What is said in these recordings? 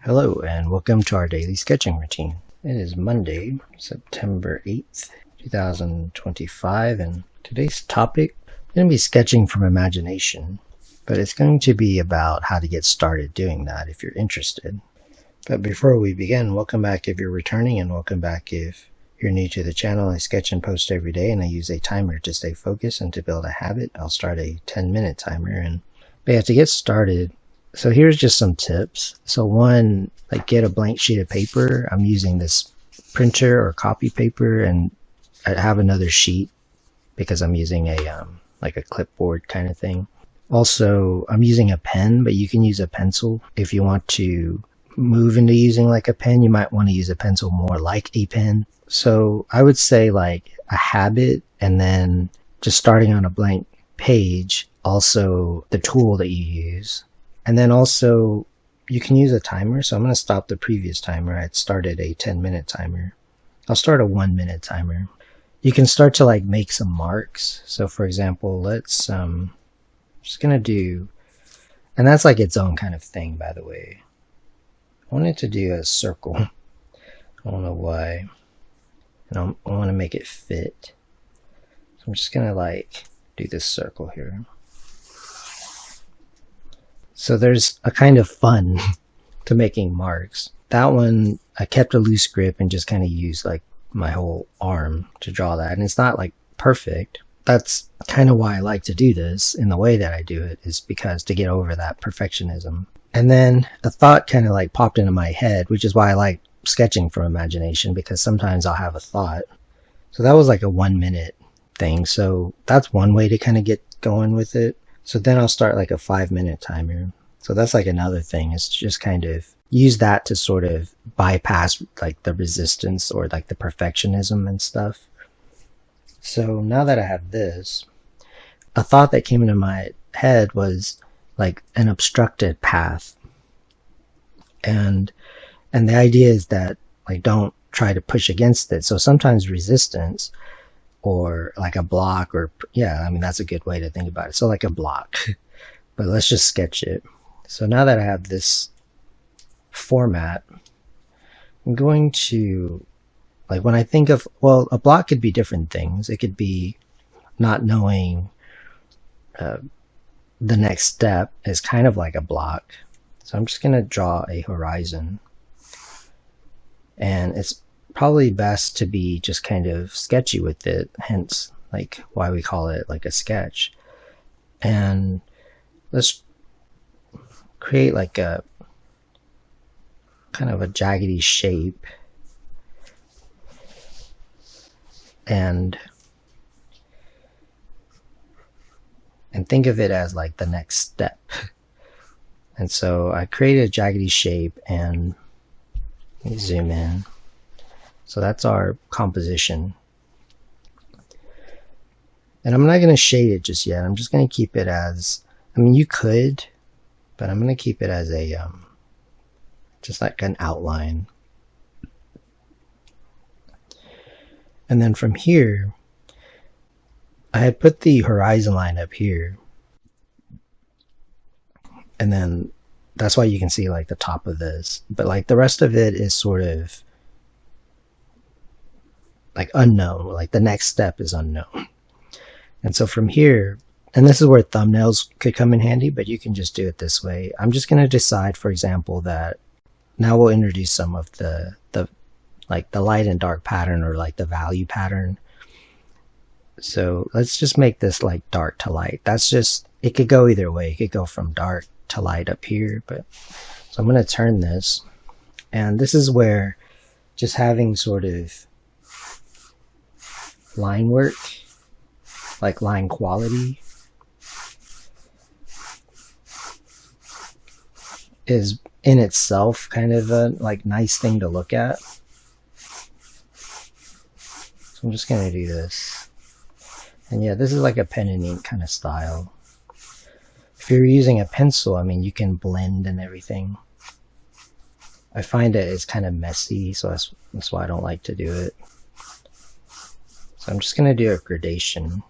Hello and welcome to our daily sketching routine. It is Monday, September 8th, 2025, and today's topic is going to be sketching from imagination, but it's going to be about how to get started doing that if you're interested. But before we begin, welcome back if you're returning, and welcome back if you're new to the channel. I sketch and post every day, and I use a timer to stay focused and to build a habit. I'll start a 10-minute timer, but yeah, to get started, so here's just some tips. So one, like get a blank sheet of paper. I'm using this printer or copy paper, and I have another sheet because I'm using a like a clipboard kind of thing. Also, I'm using a pen, but you can use a pencil. If you want to move into using like a pen, you might want to use a pencil more like a pen. So I would say like a habit, and then just starting on a blank page, also the tool that you use. And then also you can use a timer. So I'm going to stop the previous timer. I had started a 10-minute timer. I'll start a 1-minute timer. You can start to like make some marks. So for example, let's just going to do, and that's like its own kind of thing, by the way. I wanted to do a circle. I don't know why. And I want to make it fit. So I'm just going to like do this circle here. So there's a kind of fun to making marks. That one, I kept a loose grip and just kind of used like my whole arm to draw that. And it's not like perfect. That's kind of why I like to do this in the way that I do it, is because to get over that perfectionism. And then a thought kind of like popped into my head, which is why I like sketching from imagination, because sometimes I'll have a thought. So that was like a 1-minute thing. So that's one way to kind of get going with it. So then I'll start like a 5-minute timer. So that's like another thing, is to just kind of use that to sort of bypass like the resistance or like the perfectionism and stuff. So now that I have this, a thought that came into my head was like an obstructed path. And the idea is that like don't try to push against it. So sometimes resistance, or like a block, or yeah, I mean, that's a good way to think about it. So like a block, but let's just sketch it. So now that I have this format, I'm going to, like when I think of, well, a block could be different things. It could be not knowing the next step is kind of like a block. So I'm just going to draw a horizon, and it's probably best to be just kind of sketchy with it, hence like why we call it like a sketch. And let's create like a kind of a jaggedy shape, and think of it as like the next step. And so I created a jaggedy shape, and let me zoom in. So that's our composition. And I'm not going to shade it just yet. I'm just going to keep it as, I mean, you could, but I'm going to keep it as a, just like an outline. And then from here, I had put the horizon line up here. And then that's why you can see like the top of this. But like the rest of it is sort of like unknown, like the next step is unknown. And so from here, and this is where thumbnails could come in handy, but you can just do it this way. I'm just going to decide, for example, that now we'll introduce some of the like the light and dark pattern, or like the value pattern. So let's just make this like dark to light. That's just, it could go either way. It could go from dark to light up here, but so I'm going to turn this, and this is where just having sort of line work, like line quality, is in itself kind of a like nice thing to look at. So I'm just going to do this. And yeah, this is like a pen and ink kind of style. If you're using a pencil, I mean, you can blend and everything. I find it is kind of messy, so that's why I don't like to do it. So I'm just going to do a gradation.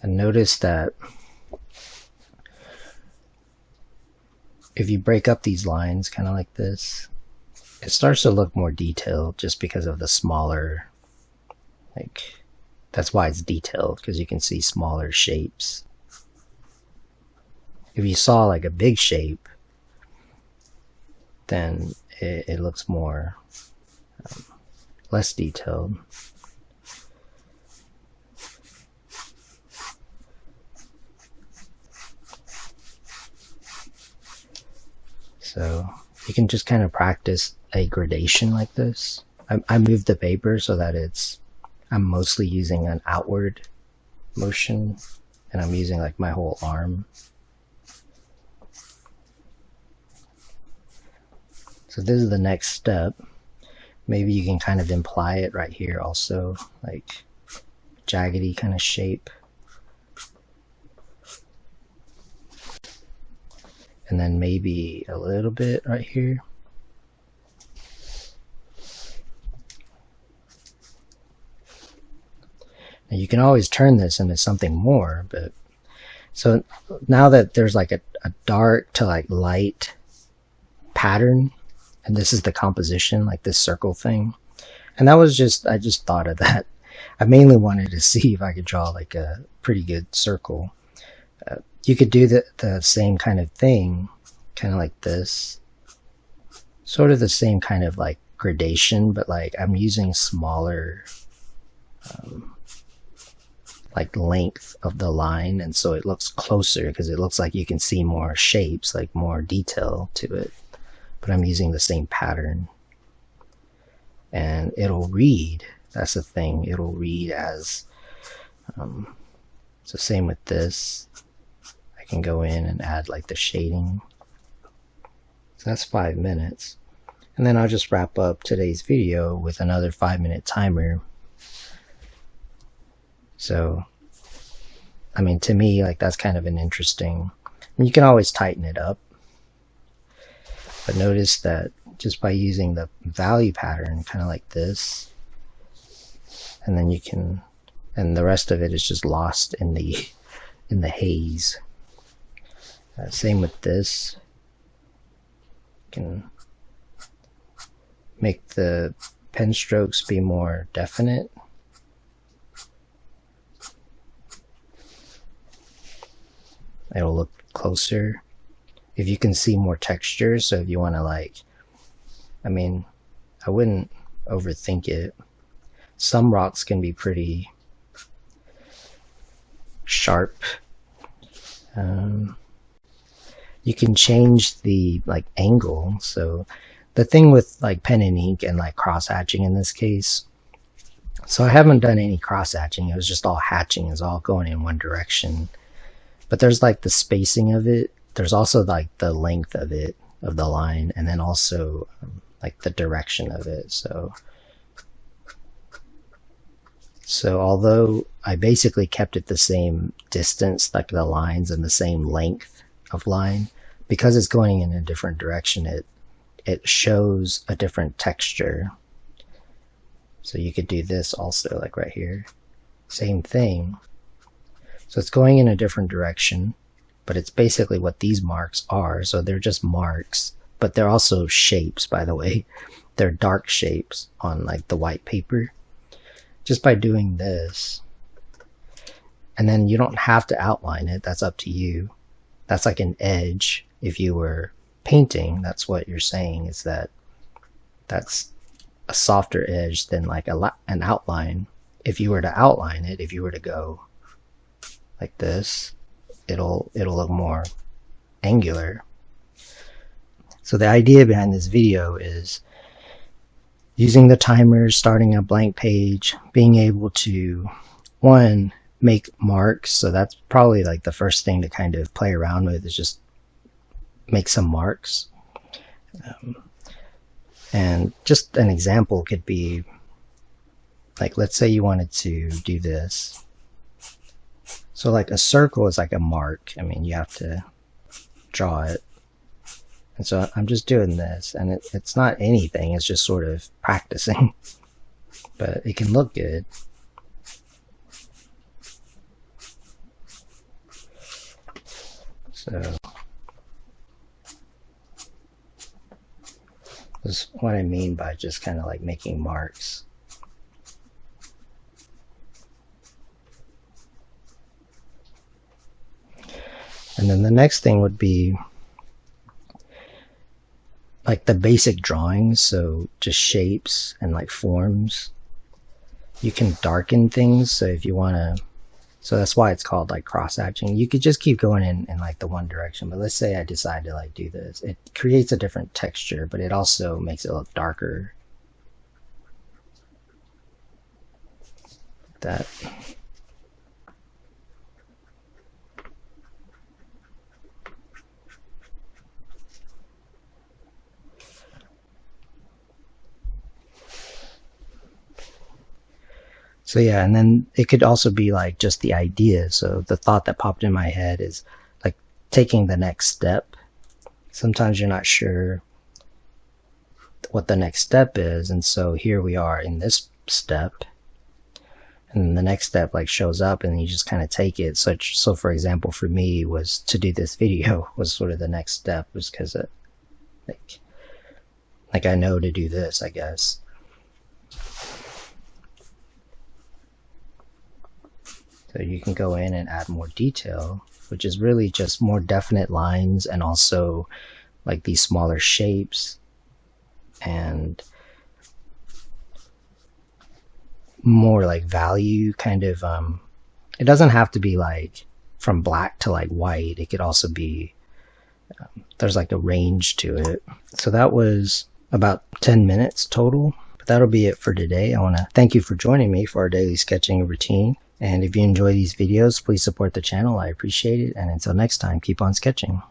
And notice that if you break up these lines kind of like this, it starts to look more detailed just because of the smaller, like, that's why it's detailed, because you can see smaller shapes. If you saw like a big shape, then it looks more less detailed. So you can just kind of practice a gradation like this. I moved the paper so that I'm mostly using an outward motion, and I'm using like my whole arm. So this is the next step. Maybe you can kind of imply it right here also, like jaggedy kind of shape. And then maybe a little bit right here. Now you can always turn this into something more, but so now that there's like a dark to like light pattern, and this is the composition, like this circle thing. And that was just, I just thought of that. I mainly wanted to see if I could draw like a pretty good circle. You could do the same kind of thing, kind of like this. Sort of the same kind of like gradation, but like I'm using smaller like length of the line, and so it looks closer because it looks like you can see more shapes, like more detail to it. But I'm using the same pattern. And it'll read, that's the thing, it'll read as, so same with this. I can go in and add like the shading. So that's 5 minutes. And then I'll just wrap up today's video with another 5-minute timer. So, I mean, to me, like that's kind of an interesting, you can always tighten it up. But notice that just by using the value pattern, kind of like this, and then you can, and the rest of it is just lost in the haze. Same with this. You can make the pen strokes be more definite. It'll look closer. If you can see more texture, so if you want to like, I mean, I wouldn't overthink it. Some rocks can be pretty sharp. You can change the like angle. So the thing with like pen and ink and like cross hatching in this case, so I haven't done any cross hatching. It was just all hatching, is all going in one direction. But there's like the spacing of it. There's also like the length of it, of the line, and then also like the direction of it. So although I basically kept it the same distance, like the lines, and the same length of line, because it's going in a different direction, it shows a different texture. So you could do this also, like right here. Same thing. So it's going in a different direction, but it's basically what these marks are. So they're just marks, but they're also shapes, by the way. They're dark shapes on like the white paper. Just by doing this, and then you don't have to outline it, that's up to you. That's like an edge. If you were painting, that's what you're saying, is that that's a softer edge than like an outline. If you were to outline it, if you were to go like this, it'll look more angular. So the idea behind this video is using the timers, starting a blank page, being able to, one, make marks. So that's probably like the first thing to kind of play around with, is just make some marks. And just an example could be, like, let's say you wanted to do this. So like a circle is like a mark. I mean, you have to draw it. And so I'm just doing this, and it's not anything, it's just sort of practicing. But it can look good. So is what I mean by just kind of like making marks. And then the next thing would be like the basic drawings, so just shapes and like forms. You can darken things, so if you want to, so that's why it's called like cross-hatching. You could just keep going in like the one direction, but let's say I decide to like do this. It creates a different texture, but it also makes it look darker. Like that. So yeah, and then it could also be like just the idea. So the thought that popped in my head is like taking the next step. Sometimes you're not sure what the next step is, and so here we are in this step, and the next step like shows up, and you just kind of take it. So for example, for me was to do this video was sort of the next step, was because like I know to do this, I guess. So you can go in and add more detail, which is really just more definite lines and also like these smaller shapes and more like value kind of. It doesn't have to be like from black to like white. It could also be, there's like a range to it. So that was about 10 minutes total. But that'll be it for today. I want to thank you for joining me for our daily sketching routine. And if you enjoy these videos, please support the channel. I appreciate it. And until next time, keep on sketching.